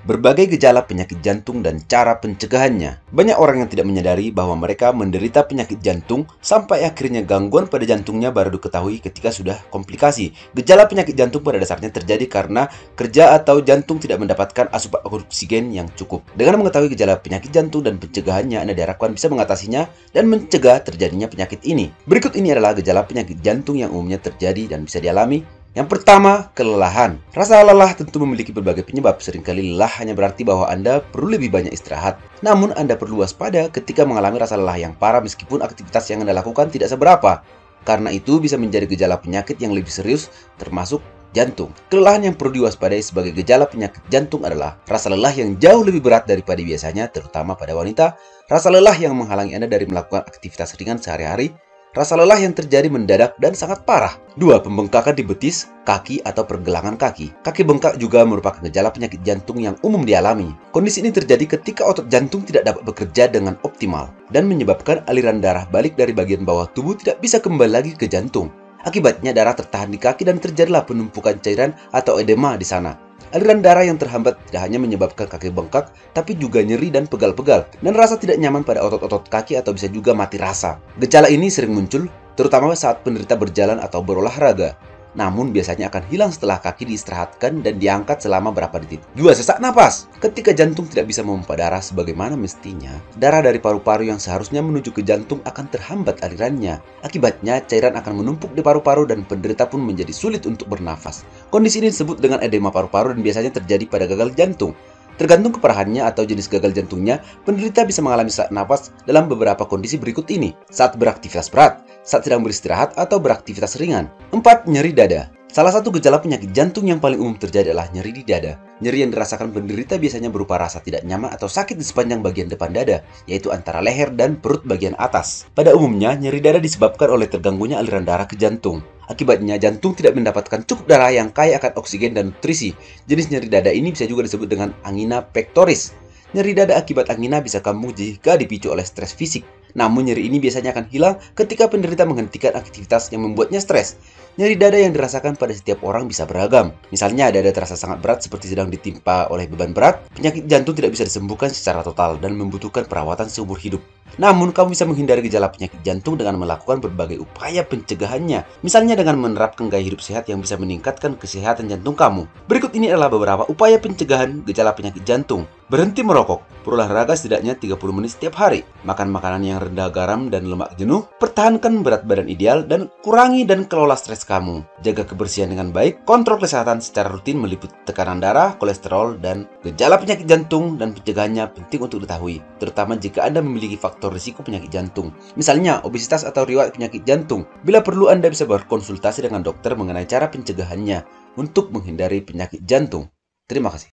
Berbagai gejala penyakit jantung dan cara pencegahannya. Banyak orang yang tidak menyadari bahwa mereka menderita penyakit jantung sampai akhirnya gangguan pada jantungnya baru diketahui ketika sudah komplikasi. Gejala penyakit jantung pada dasarnya terjadi karena kerja atau jantung tidak mendapatkan asupan oksigen yang cukup. Dengan mengetahui gejala penyakit jantung dan pencegahannya, Anda diharapkan bisa mengatasinya dan mencegah terjadinya penyakit ini. Berikut ini adalah gejala penyakit jantung yang umumnya terjadi dan bisa dialami. Yang pertama, kelelahan. Rasa lelah tentu memiliki berbagai penyebab. Seringkali lelah hanya berarti bahwa Anda perlu lebih banyak istirahat. Namun, Anda perlu waspada ketika mengalami rasa lelah yang parah meskipun aktivitas yang Anda lakukan tidak seberapa. Karena itu bisa menjadi gejala penyakit yang lebih serius, termasuk jantung. Kelelahan yang perlu diwaspadai sebagai gejala penyakit jantung adalah rasa lelah yang jauh lebih berat daripada biasanya, terutama pada wanita, rasa lelah yang menghalangi Anda dari melakukan aktivitas ringan sehari-hari, rasa lelah yang terjadi mendadak dan sangat parah. 2. Pembengkakan di betis, kaki, atau pergelangan kaki. Kaki bengkak juga merupakan gejala penyakit jantung yang umum dialami. Kondisi ini terjadi ketika otot jantung tidak dapat bekerja dengan optimal dan menyebabkan aliran darah balik dari bagian bawah tubuh tidak bisa kembali lagi ke jantung. Akibatnya darah tertahan di kaki dan terjadilah penumpukan cairan atau edema di sana. Aliran darah yang terhambat tidak hanya menyebabkan kaki bengkak, tapi juga nyeri dan pegal-pegal, dan rasa tidak nyaman pada otot-otot kaki atau bisa juga mati rasa. Gejala ini sering muncul, terutama saat penderita berjalan atau berolahraga. Namun biasanya akan hilang setelah kaki diistirahatkan dan diangkat selama berapa detik. 2. Sesak napas. Ketika jantung tidak bisa memompa darah sebagaimana mestinya, darah dari paru-paru yang seharusnya menuju ke jantung akan terhambat alirannya. Akibatnya, cairan akan menumpuk di paru-paru dan penderita pun menjadi sulit untuk bernafas. Kondisi ini disebut dengan edema paru-paru dan biasanya terjadi pada gagal jantung. Tergantung keparahannya atau jenis gagal jantungnya, penderita bisa mengalami sesak napas dalam beberapa kondisi berikut ini: saat beraktivitas berat, saat sedang beristirahat, atau beraktivitas ringan. 4. Nyeri dada. Salah satu gejala penyakit jantung yang paling umum terjadi adalah nyeri di dada. Nyeri yang dirasakan penderita biasanya berupa rasa tidak nyaman atau sakit di sepanjang bagian depan dada, yaitu antara leher dan perut bagian atas. Pada umumnya, nyeri dada disebabkan oleh terganggunya aliran darah ke jantung. Akibatnya, jantung tidak mendapatkan cukup darah yang kaya akan oksigen dan nutrisi. Jenis nyeri dada ini bisa juga disebut dengan angina pectoris. Nyeri dada akibat angina bisa kambuh jika dipicu oleh stres fisik. Namun nyeri ini biasanya akan hilang ketika penderita menghentikan aktivitas yang membuatnya stres. Nyeri dada yang dirasakan pada setiap orang bisa beragam. Misalnya dada terasa sangat berat seperti sedang ditimpa oleh beban berat, penyakit jantung tidak bisa disembuhkan secara total dan membutuhkan perawatan seumur hidup. Namun, kamu bisa menghindari gejala penyakit jantung dengan melakukan berbagai upaya pencegahannya. Misalnya dengan menerapkan gaya hidup sehat yang bisa meningkatkan kesehatan jantung kamu. Berikut ini adalah beberapa upaya pencegahan gejala penyakit jantung. Berhenti merokok. Berolahraga setidaknya 30 menit setiap hari. Makan makanan yang rendah garam dan lemak jenuh. Pertahankan berat badan ideal dan kurangi dan kelola stres kamu. Jaga kebersihan dengan baik. Kontrol kesehatan secara rutin meliputi tekanan darah, kolesterol, dan gejala penyakit jantung dan pencegahannya penting untuk diketahui, terutama jika Anda memiliki faktor risiko penyakit jantung, misalnya obesitas atau riwayat penyakit jantung. Bila perlu, Anda bisa berkonsultasi dengan dokter mengenai cara pencegahannya untuk menghindari penyakit jantung. Terima kasih.